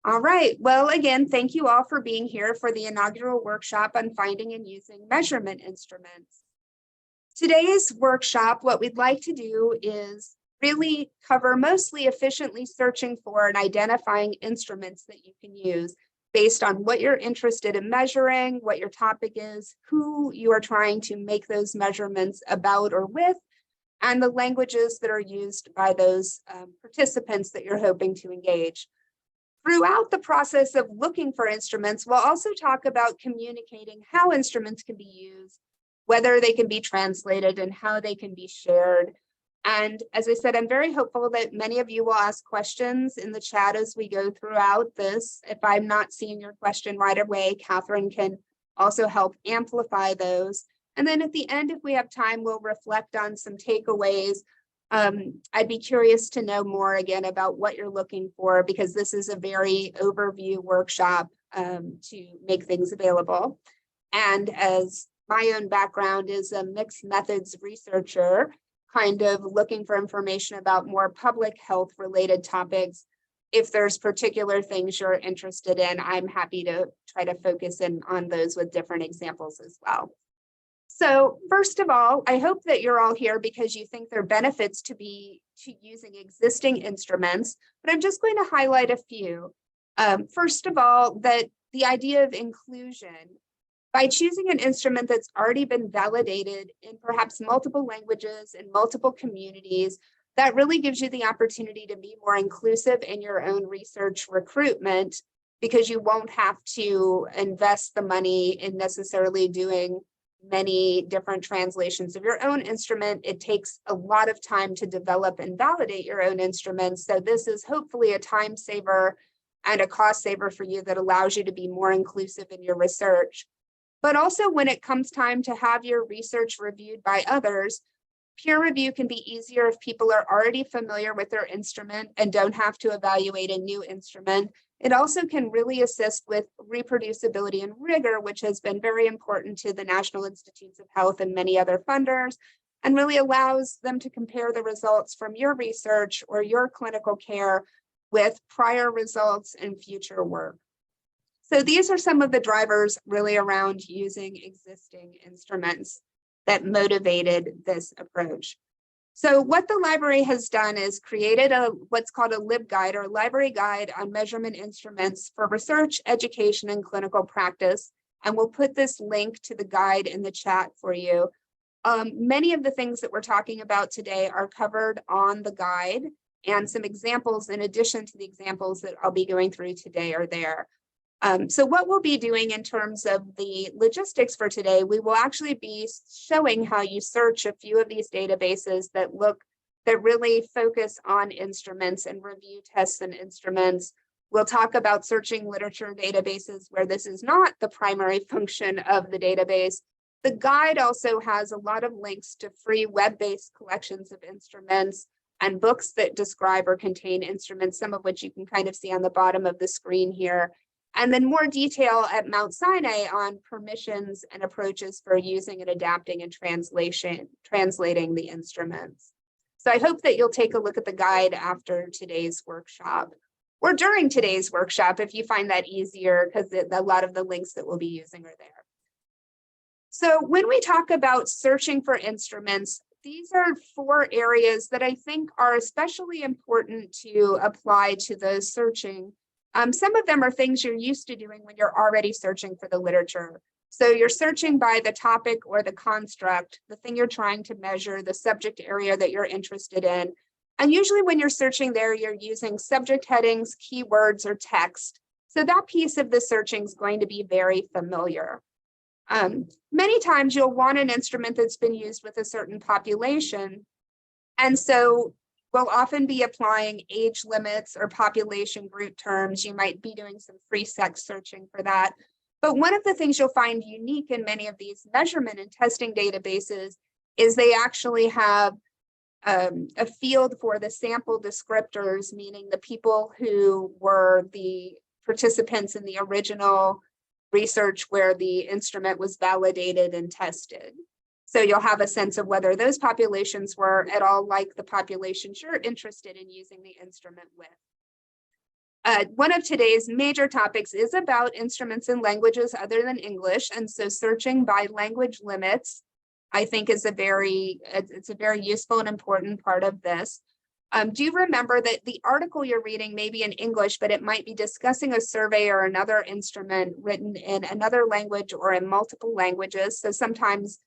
All right. Well, again, thank you all for being here for the inaugural workshop on finding and using measurement instruments. Today's workshop, what we'd like to do is really cover mostly efficiently searching for and identifying instruments that you can use based on what you're interested in measuring, what your topic is, who you are trying to make those measurements about or with, and the languages that are used by those participants that you're hoping to engage. Throughout the process of looking for instruments, we'll also talk about communicating how instruments can be used, whether they can be translated, and how they can be shared. And as I said, I'm very hopeful that many of you will ask questions in the chat as we go throughout this. If I'm not seeing your question right away, Catherine can also help amplify those. And then at the end, if we have time, we'll reflect on some takeaways. I'd be curious to know more again about what you're looking for, because this is a very overview workshop to make things available. And as my own background is a mixed methods researcher, kind of looking for information about more public health related topics. If there's particular things you're interested in, I'm happy to try to focus in on those with different examples as well. So first of all, I hope that you're all here because you think there are benefits to using existing instruments, but I'm just going to highlight a few. First of all, that the idea of inclusion. By choosing an instrument that's already been validated in perhaps multiple languages and multiple communities, that really gives you the opportunity to be more inclusive in your own research recruitment, because you won't have to invest the money in necessarily doing many different translations of your own instrument. It takes a lot of time to develop and validate your own instruments. So this is hopefully a time saver and a cost saver for you that allows you to be more inclusive in your research. But also when it comes time to have your research reviewed by others, peer review can be easier if people are already familiar with their instrument and don't have to evaluate a new instrument. It also can really assist with reproducibility and rigor, which has been very important to the National Institutes of Health and many other funders, and really allows them to compare the results from your research or your clinical care with prior results and future work. So these are some of the drivers really around using existing instruments that motivated this approach. So what the library has done is created what's called a LibGuide, or library guide on measurement instruments for research, education, and clinical practice. And we'll put this link to the guide in the chat for you. Many of the things that we're talking about today are covered on the guide, and some examples in addition to the examples that I'll be going through today are there. So what we'll be doing in terms of the logistics for today, we will actually be showing how you search a few of these databases that really focus on instruments and review tests and instruments. We'll talk about searching literature databases where this is not the primary function of the database. The guide also has a lot of links to free web-based collections of instruments and books that describe or contain instruments, some of which you can kind of see on the bottom of the screen here. And then more detail at Mount Sinai on permissions and approaches for using and adapting and translating the instruments. So I hope that you'll take a look at the guide after today's workshop, or during today's workshop if you find that easier, because a lot of the links that we'll be using are there. So when we talk about searching for instruments, these are 4 areas that I think are especially important to apply to those searching. Some of them are things you're used to doing when you're already searching for the literature. So you're searching by the topic or the construct, the thing you're trying to measure, the subject area that you're interested in. And usually when you're searching there, you're using subject headings, keywords, or text. So that piece of the searching is going to be very familiar. Many times you'll want an instrument that's been used with a certain population. And so we'll often be applying age limits or population group terms. You might be doing some free sex searching for that. But one of the things you'll find unique in many of these measurement and testing databases is they actually have a field for the sample descriptors, meaning the people who were the participants in the original research where the instrument was validated and tested. So you'll have a sense of whether those populations were at all like the populations you're interested in using the instrument with. one of today's major topics is about instruments in languages other than English. And so searching by language limits, I think it's a very useful and important part of this. Do remember that the article you're reading may be in English, but it might be discussing a survey or another instrument written in another language or in multiple languages. So sometimes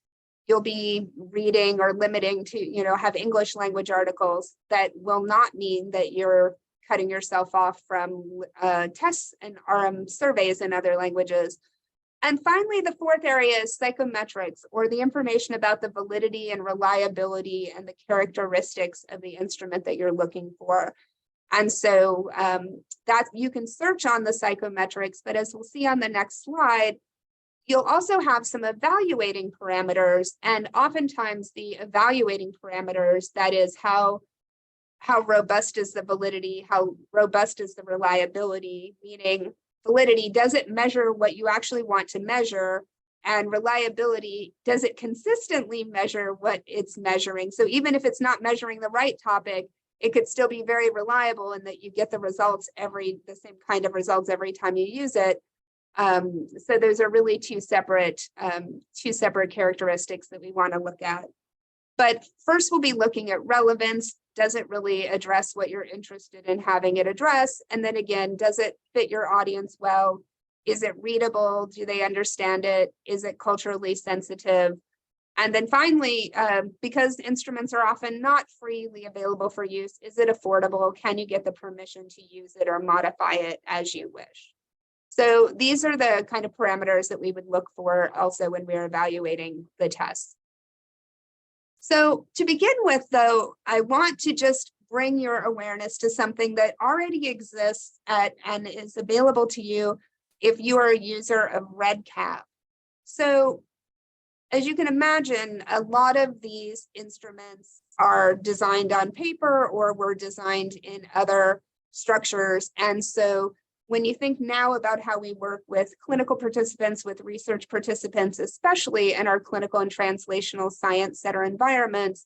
you'll be reading or limiting to, have English language articles. That will not mean that you're cutting yourself off from tests and surveys in other languages. And finally, the fourth area is psychometrics, or the information about the validity and reliability and the characteristics of the instrument that you're looking for. And so that you can search on the psychometrics, but as we'll see on the next slide, you'll also have some evaluating parameters, and oftentimes the evaluating parameters, that is how robust is the validity, how robust is the reliability, meaning validity, does it measure what you actually want to measure? And reliability, does it consistently measure what it's measuring? So even if it's not measuring the right topic, it could still be very reliable in that you get the results the same kind of results every time you use it. So those are really two separate characteristics that we want to look at. But first, we'll be looking at relevance. Does it really address what you're interested in having it address? And then again, does it fit your audience well? Is it readable? Do they understand it? Is it culturally sensitive? And then finally, because instruments are often not freely available for use, is it affordable? Can you get the permission to use it or modify it as you wish? So these are the kind of parameters that we would look for also when we're evaluating the tests. So to begin with, though, I want to just bring your awareness to something that already exists and is available to you if you are a user of Redcap. So as you can imagine, a lot of these instruments are designed on paper or were designed in other structures. And so when you think now about how we work with clinical participants, with research participants, especially in our clinical and translational science center environments,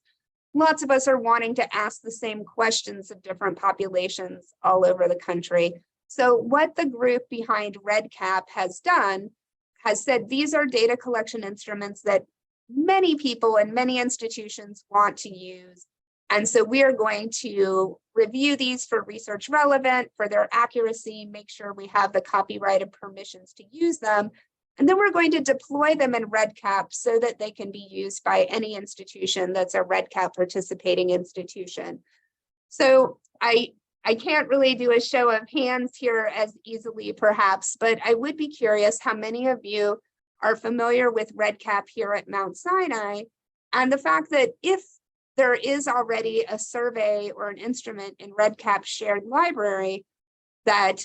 lots of us are wanting to ask the same questions of different populations all over the country. So what the group behind Redcap has done has said these are data collection instruments that many people and many institutions want to use. And so we are going to review these for research relevant, for their accuracy, make sure we have the copyrighted permissions to use them. And then we're going to deploy them in Redcap so that they can be used by any institution that's a Redcap participating institution. So I can't really do a show of hands here as easily, perhaps, but I would be curious how many of you are familiar with Redcap here at Mount Sinai, and the fact that if there is already a survey or an instrument in Redcap's shared library that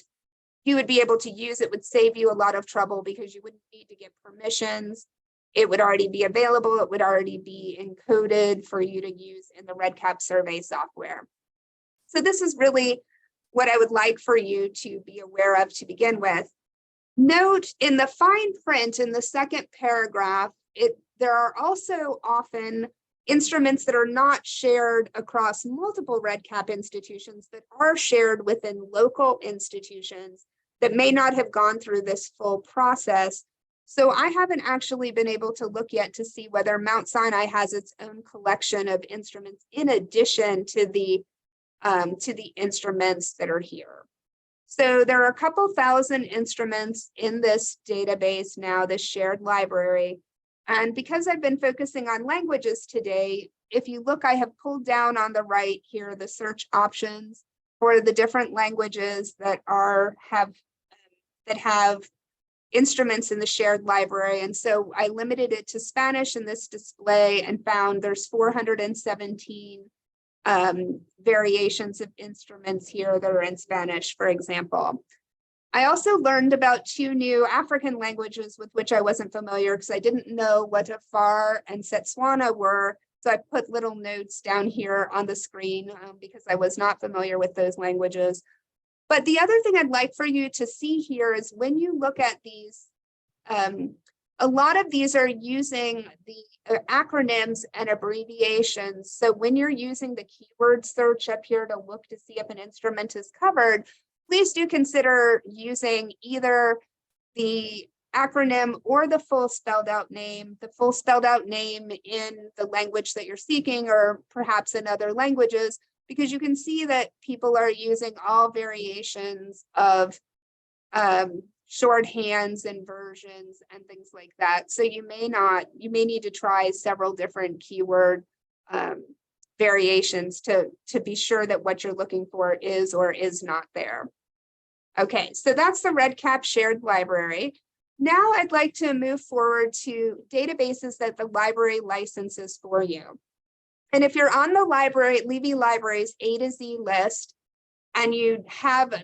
you would be able to use, it would save you a lot of trouble because you wouldn't need to get permissions. It would already be available. It would already be encoded for you to use in the Redcap survey software. So this is really what I would like for you to be aware of to begin with. Note in the fine print in the second paragraph, there are also often instruments that are not shared across multiple Redcap institutions, but are shared within local institutions that may not have gone through this full process. So I haven't actually been able to look yet to see whether Mount Sinai has its own collection of instruments in addition to the instruments that are here. So there are a couple thousand instruments in this database now, this shared library. And because I've been focusing on languages today, if you look, I have pulled down on the right here the search options for the different languages that have instruments in the shared library. And so I limited it to Spanish in this display and found there's 417 variations of instruments here that are in Spanish, for example. I also learned about 2 new African languages with which I wasn't familiar because I didn't know what Afar and Setswana were. So I put little notes down here on the screen because I was not familiar with those languages. But the other thing I'd like for you to see here is when you look at these, a lot of these are using the acronyms and abbreviations. So when you're using the keyword search up here to look to see if an instrument is covered, please do consider using either the acronym or the full spelled out name in the language that you're seeking, or perhaps in other languages, because you can see that people are using all variations of shorthands and versions and things like that. So you may need to try several different keyword variations to be sure that what you're looking for is or is not there. Okay, so that's the Redcap shared library. Now I'd like to move forward to databases that the library licenses for you. And if you're on the Levy Libraries A to Z list, and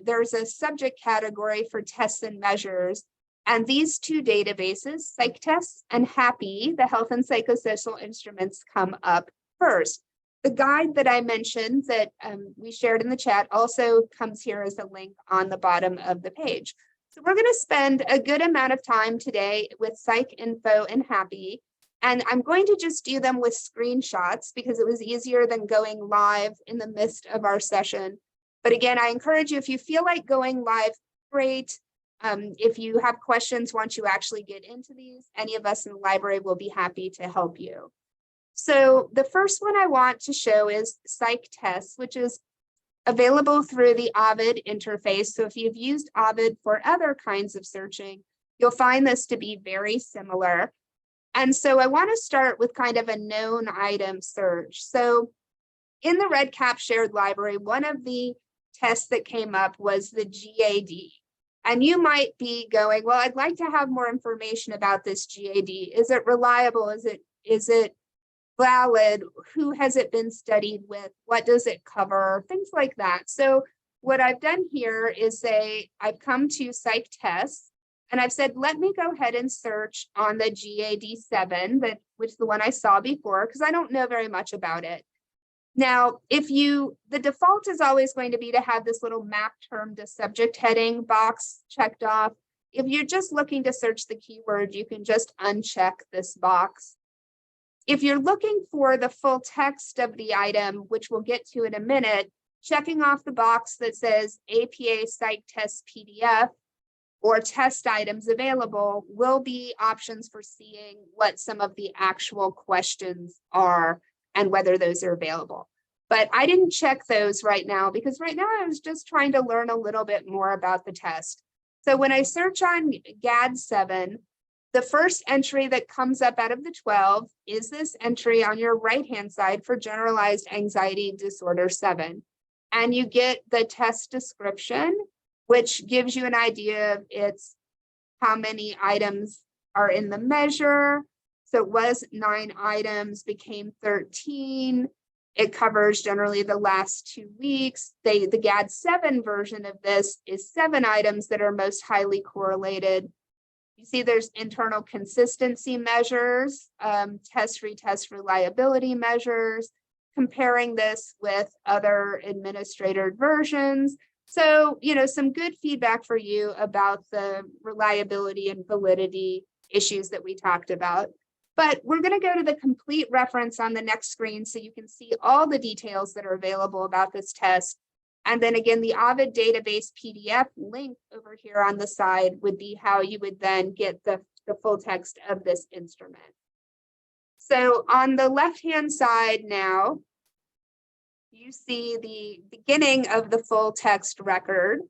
there's a subject category for tests and measures, and these two databases, PsycTests and HAPI, the health and psychosocial instruments, come up first. The guide that I mentioned that we shared in the chat also comes here as a link on the bottom of the page. So we're going to spend a good amount of time today with Psyc Info and HAPI, and I'm going to just do them with screenshots because it was easier than going live in the midst of our session. But again, I encourage you, if you feel like going live, great. If you have questions once you actually get into these, any of us in the library will be happy to help you. So the first one I want to show is PsycTests, which is available through the Ovid interface. So if you've used Ovid for other kinds of searching, you'll find this to be very similar. And so I want to start with kind of a known item search. So in the Redcap shared library, one of the tests that came up was the GAD. And you might be going, well, I'd like to have more information about this GAD. Is it reliable? Is it valid? Who has it been studied with? What does it cover? Things like that. So what I've done here is say, I've come to PsycTests and I've said, let me go ahead and search on the GAD7, which is the one I saw before, because I don't know very much about it. Now, the default is always going to be to have this little map term to subject heading box checked off. If you're just looking to search the keyword, you can just uncheck this box. If you're looking for the full text of the item, which we'll get to in a minute, checking off the box that says APA Psych Test PDF or test items available will be options for seeing what some of the actual questions are and whether those are available. But I didn't check those right now because right now I was just trying to learn a little bit more about the test. So when I search on GAD7, the first entry that comes up out of the 12 is this entry on your right-hand side for generalized anxiety disorder 7. And you get the test description, which gives you an idea of how many items are in the measure. So it was 9 items, became 13. It covers generally the last 2 weeks. The GAD7 version of this is 7 items that are most highly correlated. You see there's internal consistency measures, test-retest reliability measures, comparing this with other administrator versions. So, some good feedback for you about the reliability and validity issues that we talked about. But we're going to go to the complete reference on the next screen so you can see all the details that are available about this test. And then again, the Ovid database PDF link over here on the side would be how you would then get the full text of this instrument. So on the left-hand side now, you see the beginning of the full text record.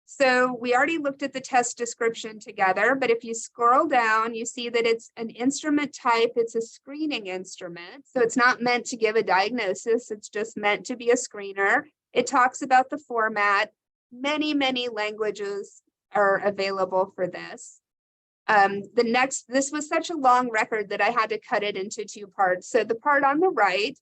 So we already looked at the test description together, but if you scroll down, you see that it's an instrument type. It's a screening instrument. So it's not meant to give a diagnosis. It's just meant to be a screener. It talks about the format. Many, many languages are available for this. This was such a long record that I had to cut it into 2 parts. So the part on the right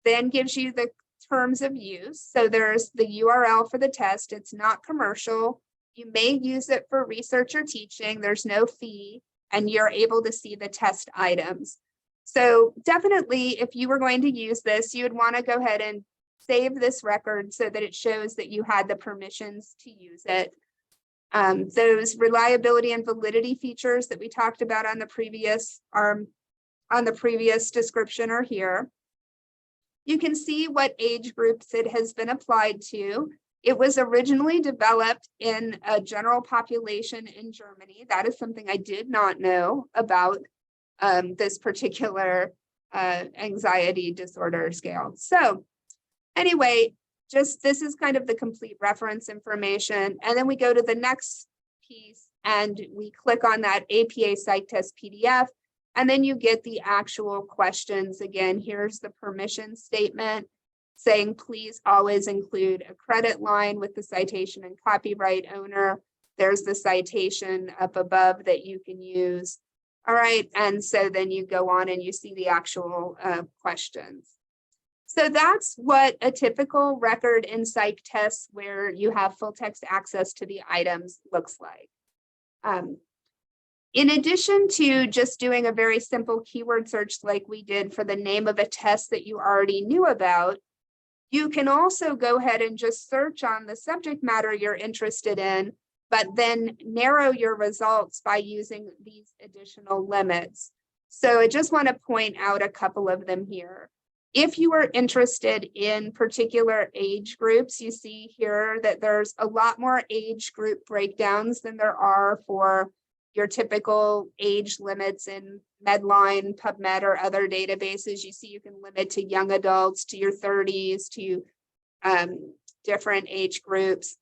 then gives you the terms of use. So there's the URL for the test. It's not commercial. You may use it for research or teaching. There's no fee, and you're able to see the test items. So definitely, if you were going to use this, you would want to go ahead and save this record so that it shows that you had the permissions to use it. Those reliability and validity features that we talked about on the previous description are here. You can see what age groups it has been applied to. It was originally developed in a general population in Germany. That is something I did not know about this particular anxiety disorder scale. So anyway, just this is kind of the complete reference information. And then we go to the next piece and we click on that APA Psych Test PDF. And then you get the actual questions. Again, here's the permission statement saying, please always include a credit line with the citation and copyright owner. There's the citation up above that you can use. All right, and so then you go on and you see the actual questions. So that's what a typical record in psych tests where you have full text access to the items looks like. In addition to just doing a very simple keyword search like we did for the name of a test that you already knew about, you can also go ahead and just search on the subject matter you're interested in, but then narrow your results by using these additional limits. So I just want to point out a couple of them here. If you are interested in particular age groups, you see here that there's a lot more age group breakdowns than there are for your typical age limits in Medline, PubMed, or other databases. You see you can limit to young adults, to your 30s, to different age groups.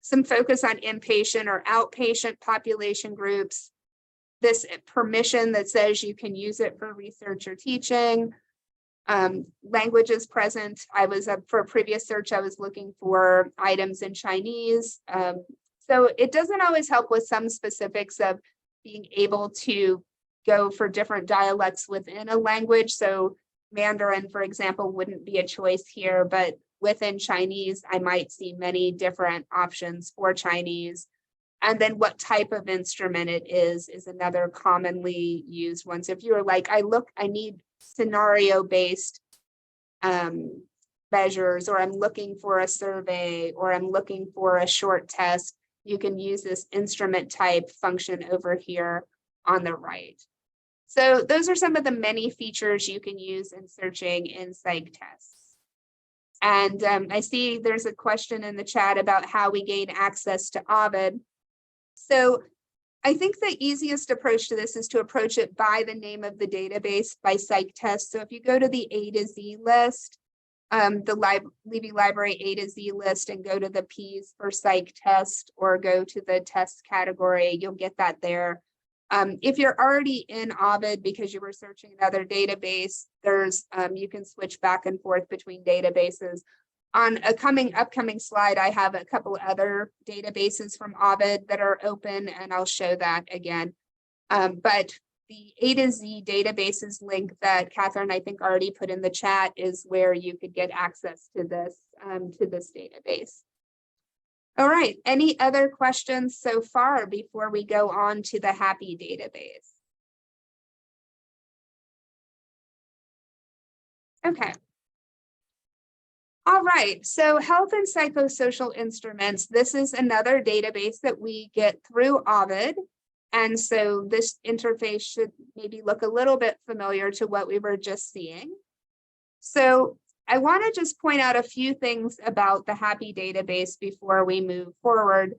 Some focus on inpatient or outpatient population groups. This permission that says you can use it for research or teaching. Languages present. I was for a previous search, I was looking for items in Chinese. So it doesn't always help with some specifics of being able to go for different dialects within a language. So Mandarin, for example, wouldn't be a choice here, but within Chinese, I might see many different options for Chinese. And then what type of instrument it is another commonly used one. So if you're like, I need scenario-based measures, or I'm looking for a survey, or I'm looking for a short test, you can use this instrument type function over here on the right. So those are some of the many features you can use in searching in psych tests. And I see there's a question in the chat about how we gain access to Ovid. So I think the easiest approach to this is to approach it by the name of the database by psych test. So if you go to the A to Z list, the Levy Library A to Z list, and go to the P's for psych test, or go to the test category, you'll get that there. If you're already in Ovid because you were searching another database, there's you can switch back and forth between databases. On a upcoming slide, I have a couple other databases from Ovid that are open, and I'll show that again. But the A to Z databases link that Catherine, I think, already put in the chat is where you could get access to this database. All right, any other questions so far before we go on to the HAPI database? Okay. All right, so health and psychosocial instruments. This is another database that we get through Ovid. And so this interface should maybe look a little bit familiar to what we were just seeing. So I want to just point out a few things about the HAPI database before we move forward.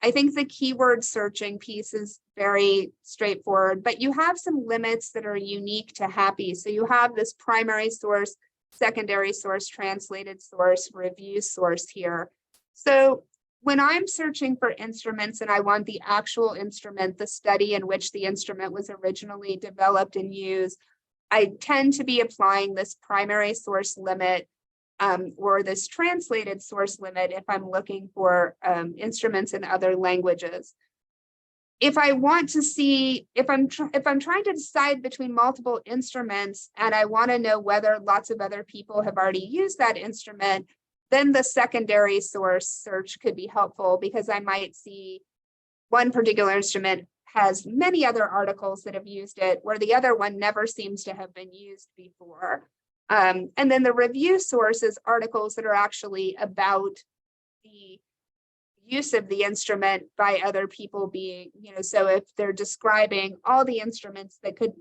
I think the keyword searching piece is very straightforward, but you have some limits that are unique to HAPI. So you have this primary source, secondary source, translated source, review source here. So when I'm searching for instruments and I want the actual instrument, the study in which the instrument was originally developed and used, I tend to be applying this primary source limit or this translated source limit if I'm looking for instruments in other languages. If I want to see, if I'm trying to decide between multiple instruments and I want to know whether lots of other people have already used that instrument, then the secondary source search could be helpful, because I might see one particular instrument has many other articles that have used it, where the other one never seems to have been used before. And then the review source is articles that are actually about the use of the instrument by other people being, so if they're describing all the instruments that could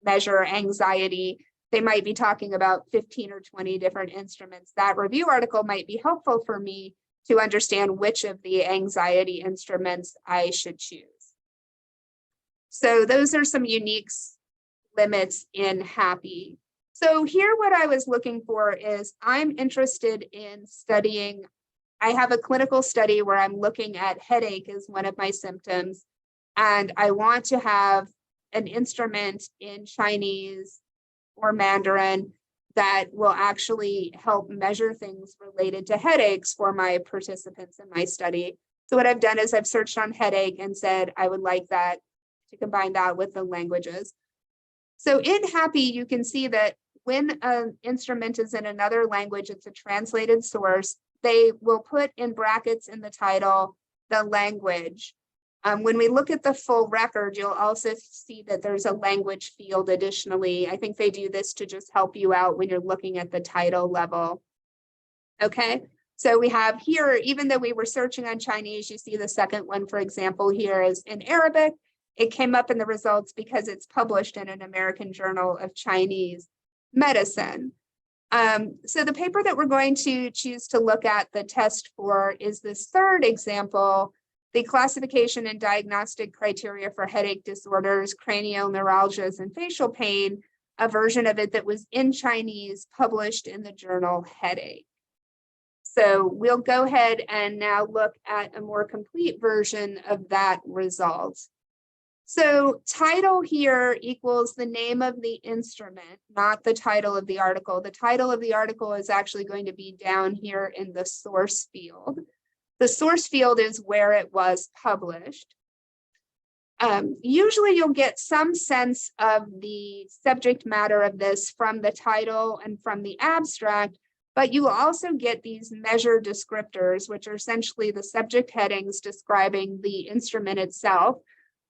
measure anxiety, they might be talking about 15 or 20 different instruments. That review article might be helpful for me to understand which of the anxiety instruments I should choose. So those are some unique limits in HAPI. So here what I was looking for is I'm interested in studying, I have a clinical study where I'm looking at headache as one of my symptoms, and I want to have an instrument in Chinese or Mandarin that will actually help measure things related to headaches for my participants in my study. So what I've done is I've searched on headache and said I would like that to combine that with the languages. So in HAPI, you can see that when an instrument is in another language, it's a translated source, they will put in brackets in the title the language. When we look at the full record, you'll also see that there's a language field additionally. I think they do this to just help you out when you're looking at the title level. Okay, so we have here, even though we were searching on Chinese, you see the second one, for example, here is in Arabic. It came up in the results because it's published in an American Journal of Chinese Medicine. So the paper that we're going to choose to look at the test for is this third example, the classification and diagnostic criteria for headache disorders, cranial neuralgias, and facial pain, a version of it that was in Chinese, published in the journal Headache. So we'll go ahead and now look at a more complete version of that result. So title here equals the name of the instrument, not the title of the article. The title of the article is actually going to be down here in the source field. The source field is where it was published. Usually you'll get some sense of the subject matter of this from the title and from the abstract, but you will also get these measure descriptors, which are essentially the subject headings describing the instrument itself,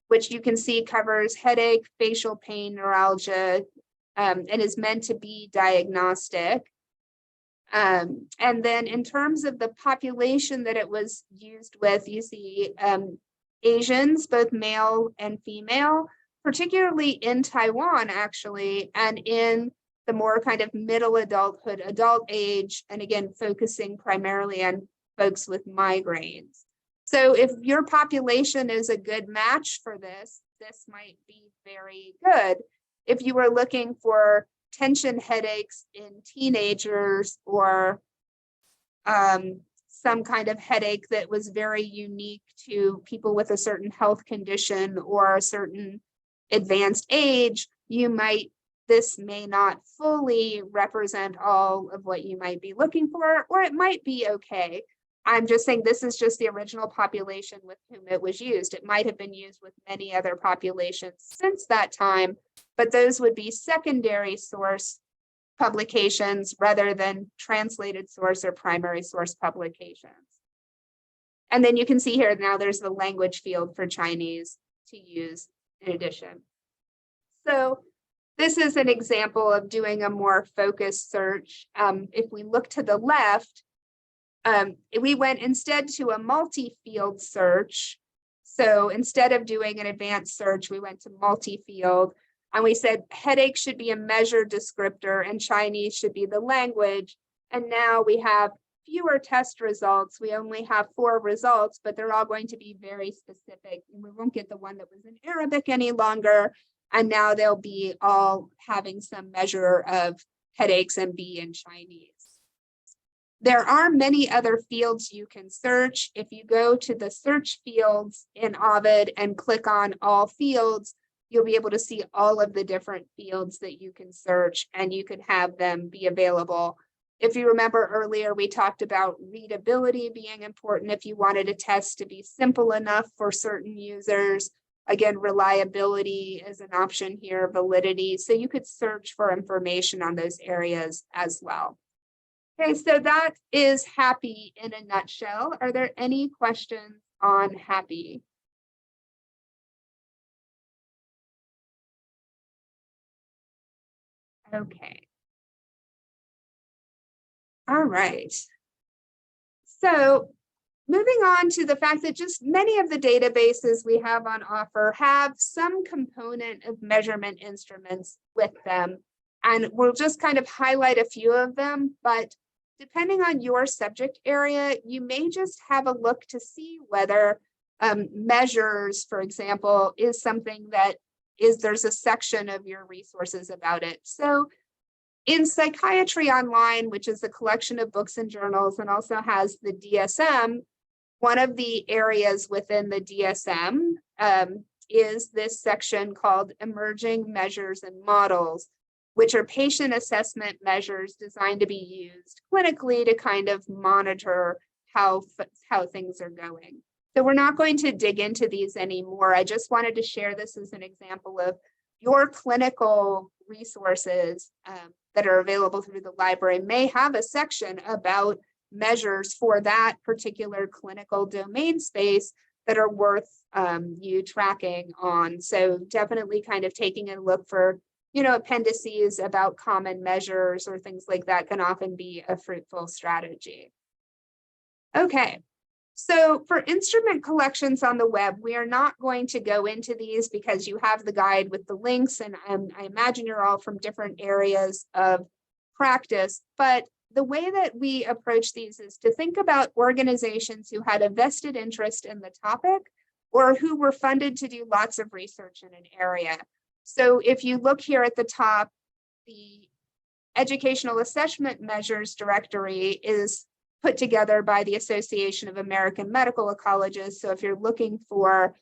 which you can see covers headache, facial pain, neuralgia, and is meant to be diagnostic. And then in terms of the population that it was used with, you see Asians, both male and female, particularly in Taiwan, actually, and in the more kind of middle adulthood, adult age, and again, focusing primarily on folks with migraines. So if your population is a good match for this, this might be very good. If you were looking for tension headaches in teenagers or some kind of headache that was very unique to people with a certain health condition or a certain advanced age, this may not fully represent all of what you might be looking for, or it might be okay. I'm just saying this is just the original population with whom it was used. It might have been used with many other populations since that time, but those would be secondary source publications rather than translated source or primary source publications. And then you can see here now there's the language field for Chinese to use in addition. So this is an example of doing a more focused search. If we look to the left, we went instead to a multi-field search. So instead of doing an advanced search, we went to multi-field, and we said headache should be a measure descriptor and Chinese should be the language. And now we have fewer test results. We only have 4 results, but they're all going to be very specific. And we won't get the one that was in Arabic any longer. And now they'll be all having some measure of headaches and be in Chinese. There are many other fields you can search. If you go to the search fields in Ovid and click on all fields, you'll be able to see all of the different fields that you can search, and you could have them be available. If you remember earlier, we talked about readability being important if you wanted a test to be simple enough for certain users. Again, reliability is an option here, validity. So you could search for information on those areas as well. Okay, so that is HAPI in a nutshell. Are there any questions on HAPI? Okay. All right. So moving on to the fact that just many of the databases we have on offer have some component of measurement instruments with them. And we'll just kind of highlight a few of them, but depending on your subject area, you may just have a look to see whether measures, for example, is something that there's a section of your resources about it. So in Psychiatry Online, which is a collection of books and journals and also has the DSM, one of the areas within the DSM is this section called Emerging Measures and Models, which are patient assessment measures designed to be used clinically to kind of monitor how things are going. So we're not going to dig into these anymore. I just wanted to share this as an example of your clinical resources that are available through the library may have a section about measures for that particular clinical domain space that are worth you tracking on. So definitely kind of taking a look for, appendices about common measures or things like that can often be a fruitful strategy. Okay. So for instrument collections on the web, we are not going to go into these because you have the guide with the links, and I imagine you're all from different areas of practice. But the way that we approach these is to think about organizations who had a vested interest in the topic or who were funded to do lots of research in an area. So if you look here at the top, the Educational Assessment Measures Directory is put together by the Association of American Medical Ecologists. So if you're looking for,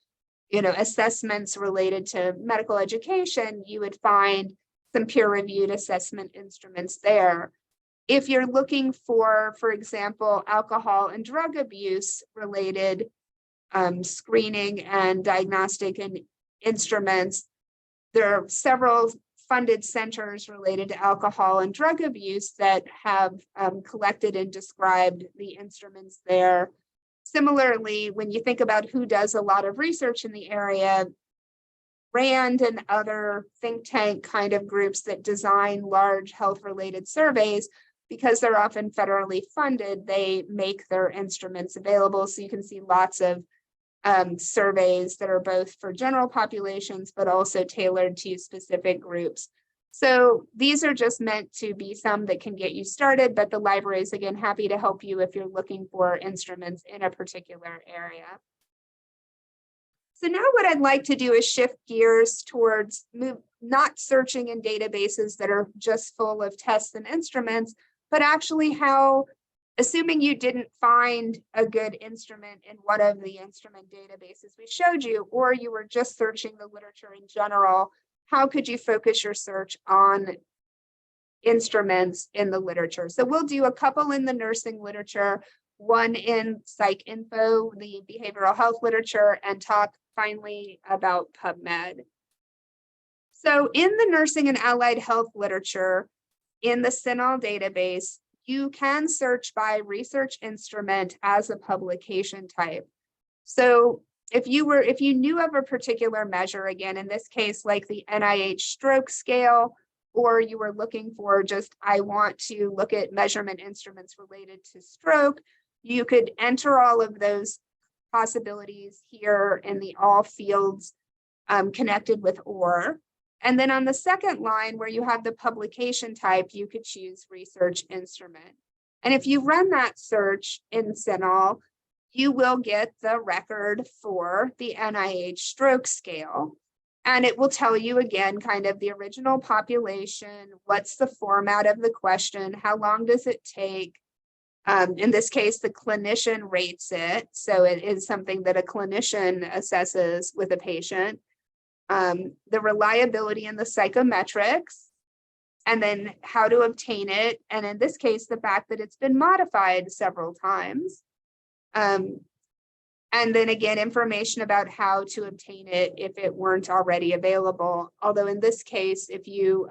assessments related to medical education, you would find some peer-reviewed assessment instruments there. If you're looking for example, alcohol and drug abuse related screening and diagnostic and instruments, there are several funded centers related to alcohol and drug abuse that have collected and described the instruments there. Similarly, when you think about who does a lot of research in the area, RAND and other think tank kind of groups that design large health-related surveys, because they're often federally funded, they make their instruments available. So you can see lots of surveys that are both for general populations, but also tailored to specific groups. So these are just meant to be some that can get you started, but the library is, again, happy to help you if you're looking for instruments in a particular area. So now what I'd like to do is shift gears towards not searching in databases that are just full of tests and instruments, but actually how, assuming you didn't find a good instrument in one of the instrument databases we showed you, or you were just searching the literature in general, how could you focus your search on instruments in the literature? So we'll do a couple in the nursing literature, one in Psyc Info, the behavioral health literature, and talk finally about PubMed. So in the nursing and allied health literature, in the CINAHL database, you can search by research instrument as a publication type. So if you knew of a particular measure, again, in this case, like the NIH stroke scale, or you were looking for just, I want to look at measurement instruments related to stroke, you could enter all of those possibilities here in the all fields connected with OR. And then on the second line where you have the publication type, you could choose research instrument. And if you run that search in CINAHL, you will get the record for the NIH stroke scale. And it will tell you again, kind of the original population, what's the format of the question, how long does it take? In this case, the clinician rates it. So it is something that a clinician assesses with a patient. The reliability and the psychometrics, and then how to obtain it. And in this case, the fact that it's been modified several times. And then again, information about how to obtain it if it weren't already available. Although in this case, if you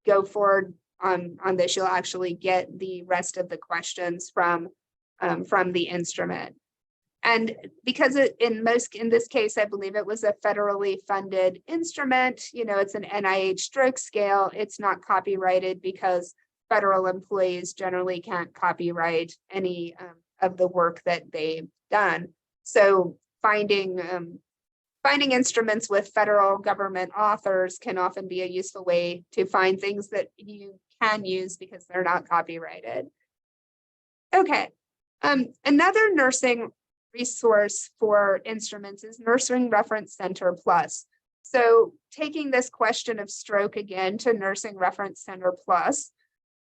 go forward on this, you'll actually get the rest of the questions from the instrument. And because in this case, I believe it was a federally funded instrument, it's an NIH stroke scale, it's not copyrighted because federal employees generally can't copyright any of the work that they've done. So finding instruments with federal government authors can often be a useful way to find things that you can use because they're not copyrighted. Okay. Another nursing resource for instruments is Nursing Reference Center Plus. So taking this question of stroke again to Nursing Reference Center Plus,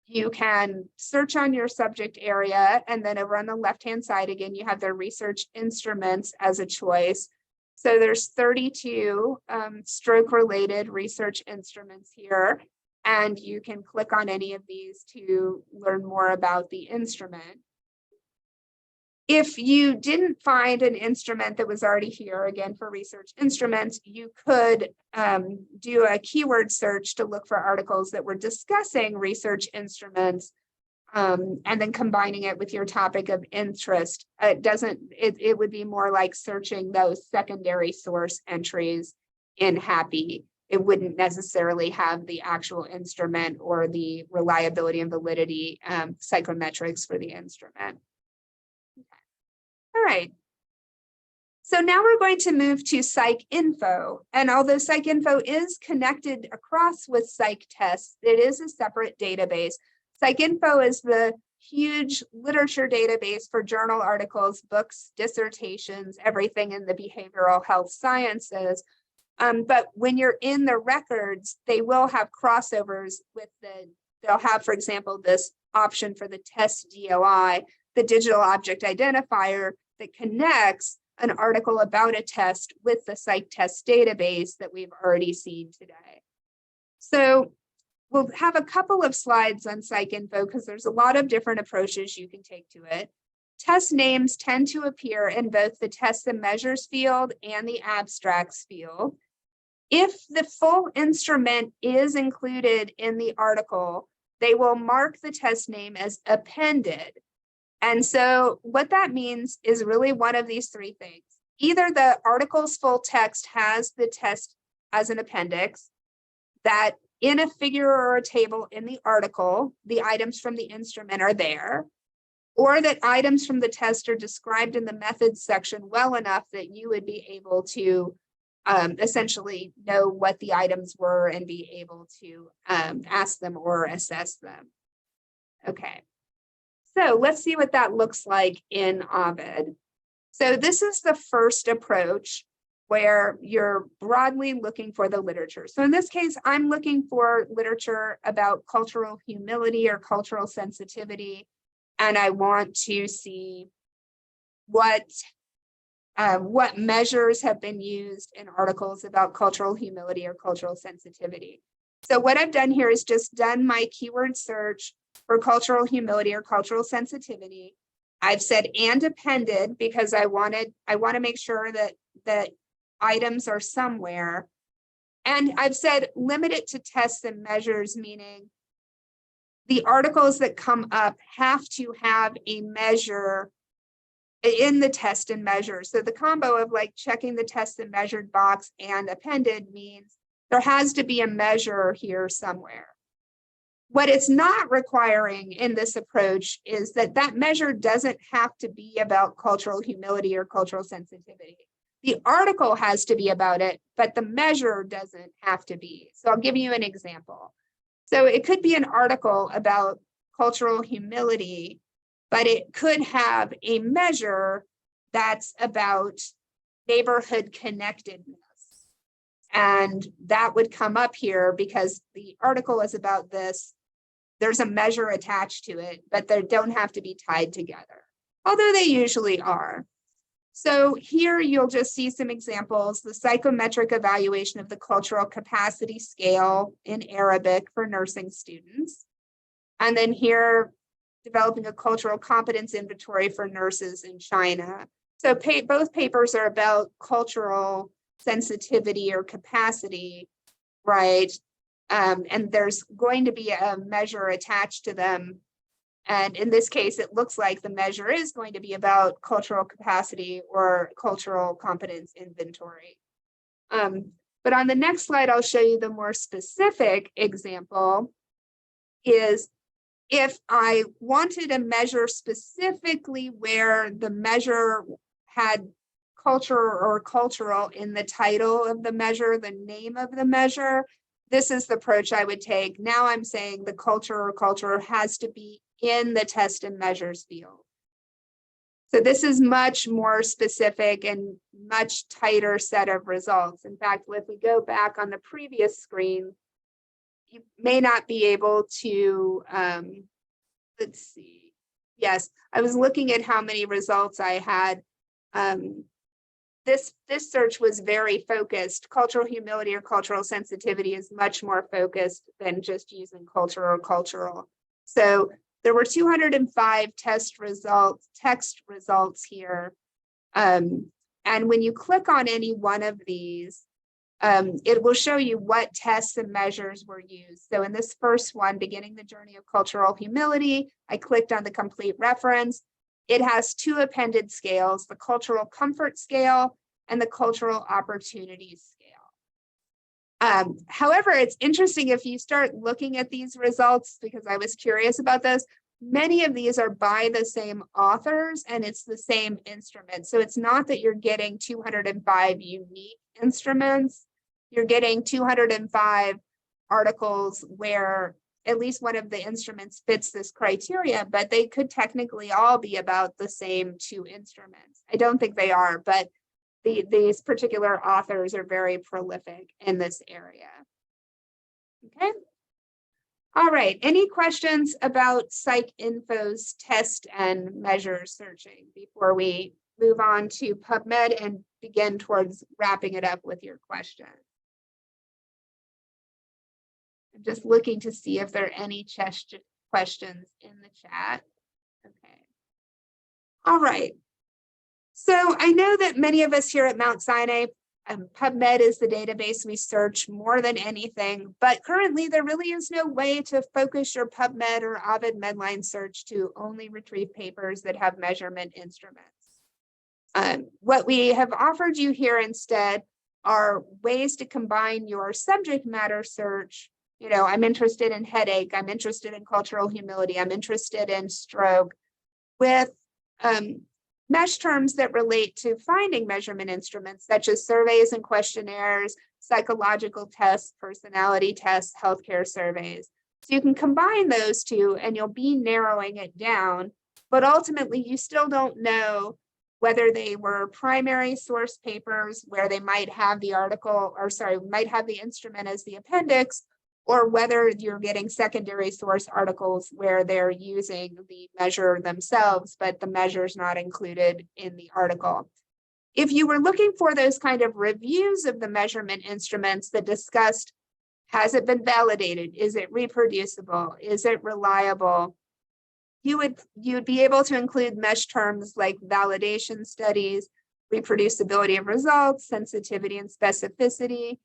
you can search on your subject area, and then over on the left-hand side, again, you have the research instruments as a choice. So there's 32 stroke-related research instruments here, and you can click on any of these to learn more about the instrument. If you didn't find an instrument that was already here, again, for research instruments, you could do a keyword search to look for articles that were discussing research instruments, and then combining it with your topic of interest. It would be more like searching those secondary source entries in HAPI. It wouldn't necessarily have the actual instrument or the reliability and validity psychometrics for the instrument. All right. So now we're going to move to Psyc Info. And although Psyc Info is connected across with Psych Tests, it is a separate database. Psyc Info is the huge literature database for journal articles, books, dissertations, everything in the behavioral health sciences. But when you're in the records, they will have crossovers with they'll have, for example, this option for the test DOI, the digital object identifier, that connects an article about a test with the Psych Test database that we've already seen today. So we'll have a couple of slides on Psych Info because there's a lot of different approaches you can take to it. Test names tend to appear in both the tests and measures field and the abstracts field. If the full instrument is included in the article, they will mark the test name as appended. And so what that means is really one of these three things. Either the article's full text has the test as an appendix, that in a figure or a table in the article, the items from the instrument are there, or that items from the test are described in the methods section well enough that you would be able to essentially know what the items were and be able to ask them or assess them. Okay. So let's see what that looks like in Ovid. So this is the first approach where you're broadly looking for the literature. So in this case, I'm looking for literature about cultural humility or cultural sensitivity, and I want to see what measures have been used in articles about cultural humility or cultural sensitivity. So what I've done here is just done my keyword search for cultural humility or cultural sensitivity. I've said and appended because I want to make sure that the items are somewhere. And I've said limit it to tests and measures, meaning the articles that come up have to have a measure in the test and measure. So the combo of like checking the test and measured box and appended means there has to be a measure here somewhere. What it's not requiring in this approach is that that measure doesn't have to be about cultural humility or cultural sensitivity. The article has to be about it, but the measure doesn't have to be. So I'll give you an example. So it could be an article about cultural humility, but it could have a measure that's about neighborhood connectedness. And that would come up here because the article is about this. There's a measure attached to it, but they don't have to be tied together, although they usually are. So here you'll just see some examples, the psychometric evaluation of the cultural capacity scale in Arabic for nursing students. And then here, developing a cultural competence inventory for nurses in China. So both papers are about cultural sensitivity or capacity, right? And there's going to be a measure attached to them. And in this case, it looks like the measure is going to be about cultural capacity or cultural competence inventory. But on the next slide, I'll show you the more specific example is if I wanted a measure specifically where the measure had culture or cultural in the title of the measure, the name of the measure, this is the approach I would take. Now I'm saying the culture or culture has to be in the test and measures field. So this is much more specific and much tighter set of results. In fact, if we go back on the previous screen, you may not be able to, let's see. Yes, I was looking at how many results I had. This search was very focused. Cultural humility or cultural sensitivity is much more focused than just using culture or cultural. So there were 205 text results here. And when you click on any one of these, it will show you what tests and measures were used. So in this first one, beginning the journey of cultural humility, I clicked on the complete reference. It has two appended scales, the cultural comfort scale and the cultural opportunity scale. However, it's interesting if you start looking at these results, because I was curious about this, many of these are by the same authors and it's the same instrument. So it's not that you're getting 205 unique instruments, you're getting 205 articles where at least one of the instruments fits this criteria, but they could technically all be about the same two instruments. I don't think they are, but these particular authors are very prolific in this area. Okay. All right. Any questions about Psyc Info's test and measure searching before we move on to PubMed and begin towards wrapping it up with your question? I'm just looking to see if there are any questions in the chat. Okay. All right. So I know that many of us here at Mount Sinai, PubMed is the database we search more than anything, but currently there really is no way to focus your PubMed or Ovid Medline search to only retrieve papers that have measurement instruments. What we have offered you here instead are ways to combine your subject matter search. You know, I'm interested in headache, I'm interested in cultural humility, I'm interested in stroke, with mesh terms that relate to finding measurement instruments, such as surveys and questionnaires, psychological tests, personality tests, healthcare surveys. So you can combine those two and you'll be narrowing it down, but ultimately you still don't know whether they were primary source papers where they might have the article, or sorry, might have the instrument as the appendix, or whether you're getting secondary source articles where they're using the measure themselves, but the measure is not included in the article. If you were looking for those kind of reviews of the measurement instruments that discussed, has it been validated? Is it reproducible? Is it reliable? You'd be able to include mesh terms like validation studies, reproducibility of results, sensitivity and specificity.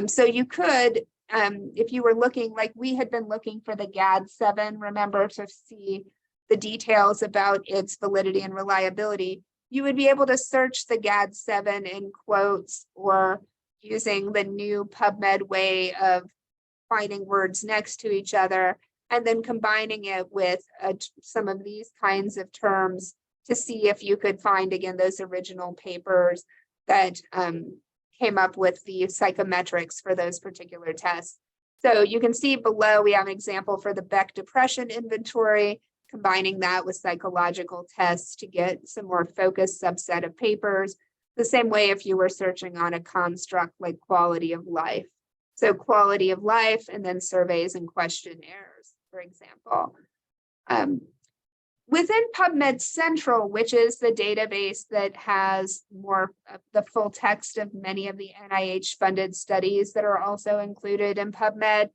So you could, if you were looking, like we had been looking for the GAD-7, remember, to see the details about its validity and reliability, you would be able to search the GAD-7 in quotes or using the new PubMed way of finding words next to each other, and then combining it with some of these kinds of terms to see if you could find, again, those original papers that came up with the psychometrics for those particular tests. So you can see below, we have an example for the Beck Depression Inventory, combining that with psychological tests to get some more focused subset of papers. The same way if you were searching on a construct like quality of life. So quality of life and then surveys and questionnaires, for example. Within PubMed Central, which is the database that has more of the full text of many of the NIH-funded studies that are also included in PubMed,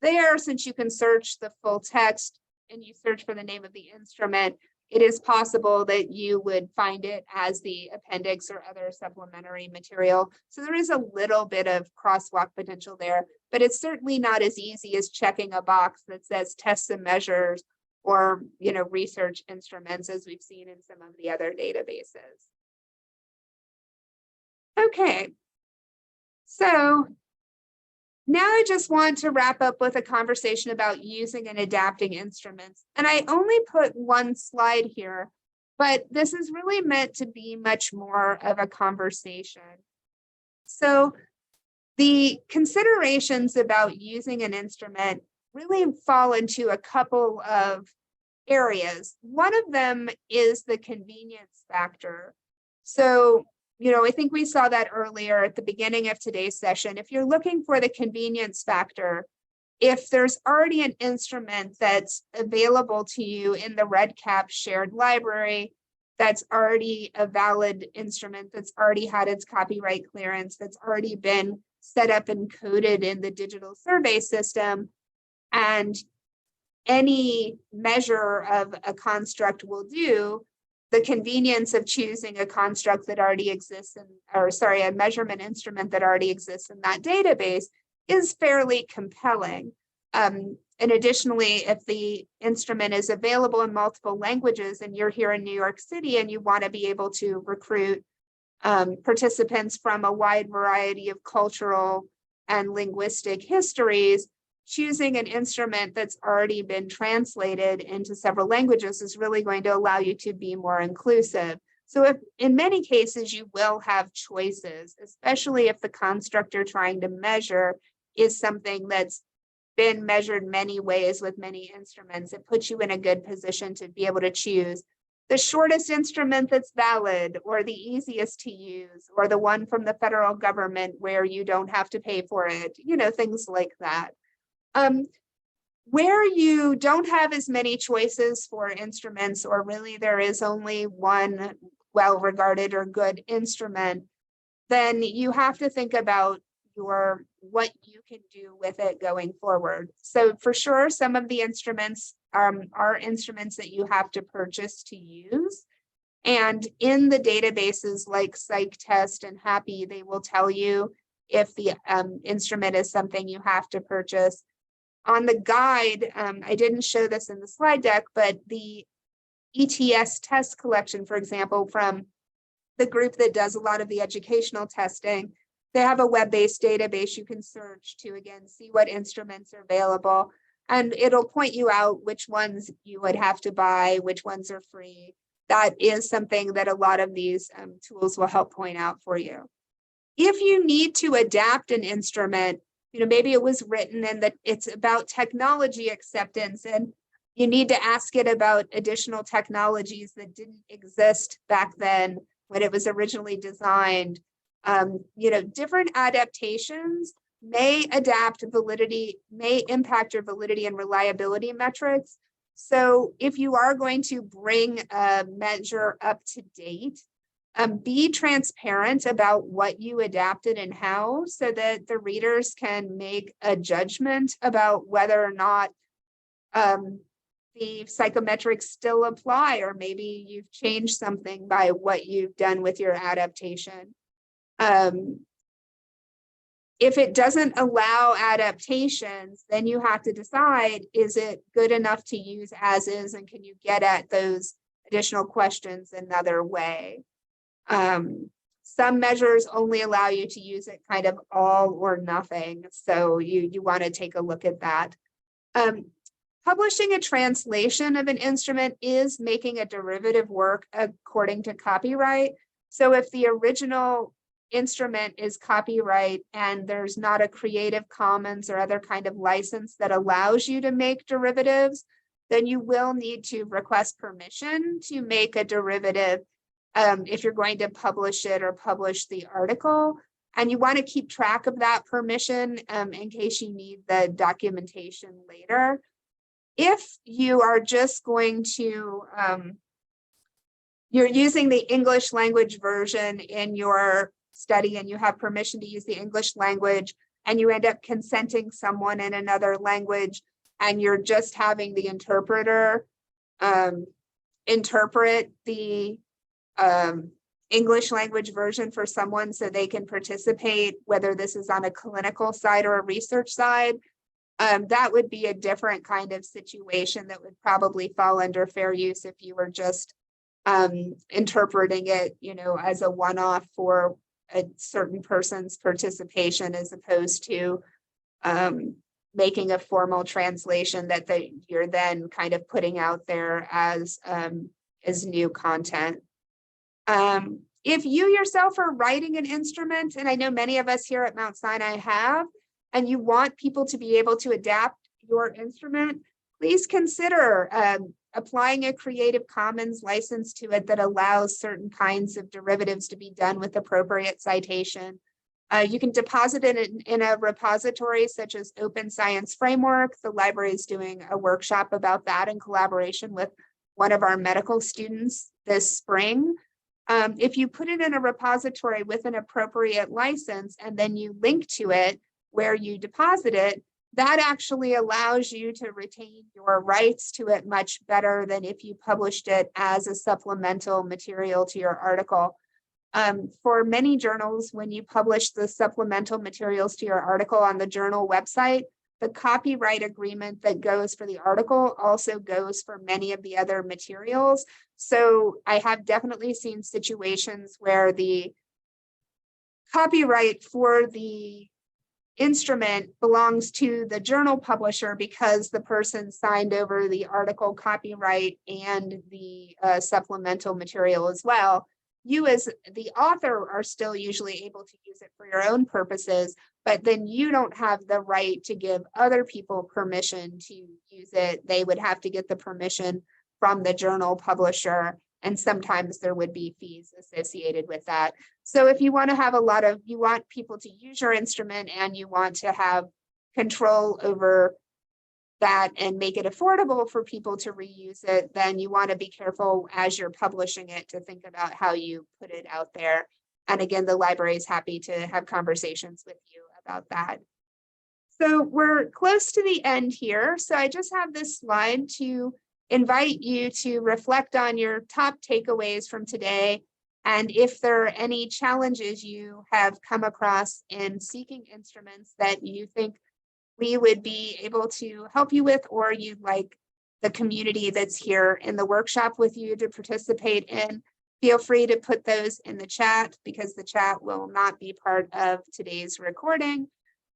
there, since you can search the full text and you search for the name of the instrument, it is possible that you would find it as the appendix or other supplementary material. So there is a little bit of crosswalk potential there, but it's certainly not as easy as checking a box that says tests and measures or, you know, research instruments, as we've seen in some of the other databases. Okay, so now I just want to wrap up with a conversation about using and adapting instruments. And I only put one slide here, but this is really meant to be much more of a conversation. So the considerations about using an instrument really fall into a couple of areas. One of them is the convenience factor. So, I think we saw that earlier at the beginning of today's session. If you're looking for the convenience factor, if there's already an instrument that's available to you in the Redcap shared library, that's already a valid instrument, that's already had its copyright clearance, that's already been set up and coded in the digital survey system, and any measure of a construct will do, the convenience of choosing a construct that already exists a measurement instrument that already exists in that database is fairly compelling. And additionally, if the instrument is available in multiple languages and you're here in New York City and you want to be able to recruit participants from a wide variety of cultural and linguistic histories, choosing an instrument that's already been translated into several languages is really going to allow you to be more inclusive. So if in many cases you will have choices, especially if the construct you're trying to measure is something that's been measured many ways with many instruments, it puts you in a good position to be able to choose the shortest instrument that's valid, or the easiest to use, or the one from the federal government where you don't have to pay for it, things like that. Where you don't have as many choices for instruments, or really there is only one well-regarded or good instrument, then you have to think about what you can do with it going forward. So for sure, some of the instruments are instruments that you have to purchase to use. And in the databases like PsycTest and Happy, they will tell you if the instrument is something you have to purchase. On the guide, I didn't show this in the slide deck, but the ETS test collection, for example, from the group that does a lot of the educational testing, they have a web-based database you can search to, again, see what instruments are available, and it'll point you out which ones you would have to buy, which ones are free. That is something that a lot of these tools will help point out for you. If you need to adapt an instrument, maybe it was written and that it's about technology acceptance, and you need to ask it about additional technologies that didn't exist back then when it was originally designed. Different adaptations may impact your validity and reliability metrics. So if you are going to bring a measure up to date, be transparent about what you adapted and how, so that the readers can make a judgment about whether or not the psychometrics still apply, or maybe you've changed something by what you've done with your adaptation. If it doesn't allow adaptations, then you have to decide, is it good enough to use as is, and can you get at those additional questions another way? Some measures only allow you to use it kind of all or nothing, so you want to take a look at that. Publishing a translation of an instrument is making a derivative work according to copyright. So if the original instrument is copyright and there's not a Creative Commons or other kind of license that allows you to make derivatives, then you will need to request permission to make a derivative if you're going to publish it or publish the article. And you want to keep track of that permission in case you need the documentation later. If you are just going to, you're using the English language version in your study and you have permission to use the English language, and you end up consenting someone in another language, and you're just having the interpreter interpret the English language version for someone so they can participate, whether this is on a clinical side or a research side, that would be a different kind of situation that would probably fall under fair use if you were just interpreting it, as a one-off for a certain person's participation, as opposed to making a formal translation that you're then kind of putting out there as new content. If you yourself are writing an instrument, and I know many of us here at Mount Sinai have, and you want people to be able to adapt your instrument, please consider applying a Creative Commons license to it that allows certain kinds of derivatives to be done with appropriate citation. You can deposit it in a repository such as Open Science Framework. The library is doing a workshop about that in collaboration with one of our medical students this spring. If you put it in a repository with an appropriate license and then you link to it where you deposit it, that actually allows you to retain your rights to it much better than if you published it as a supplemental material to your article. For many journals, when you publish the supplemental materials to your article on the journal website, the copyright agreement that goes for the article also goes for many of the other materials. So I have definitely seen situations where the copyright for the instrument belongs to the journal publisher because the person signed over the article copyright and the supplemental material as well. You as the author are still usually able to use it for your own purposes, but then you don't have the right to give other people permission to use it. They would have to get the permission from the journal publisher, and sometimes there would be fees associated with that. So if you want to have you want people to use your instrument and you want to have control over that and make it affordable for people to reuse it, then you want to be careful as you're publishing it to think about how you put it out there. And again, the library is happy to have conversations with you about that. So we're close to the end here. So I just have this slide to invite you to reflect on your top takeaways from today. And if there are any challenges you have come across in seeking instruments that you think we would be able to help you with, or you'd like the community that's here in the workshop with you to participate in, feel free to put those in the chat because the chat will not be part of today's recording,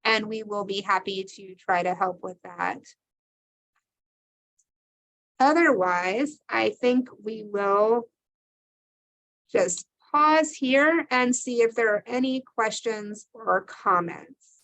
and we will be happy to try to help with that. Otherwise, I think we will just pause here and see if there are any questions or comments.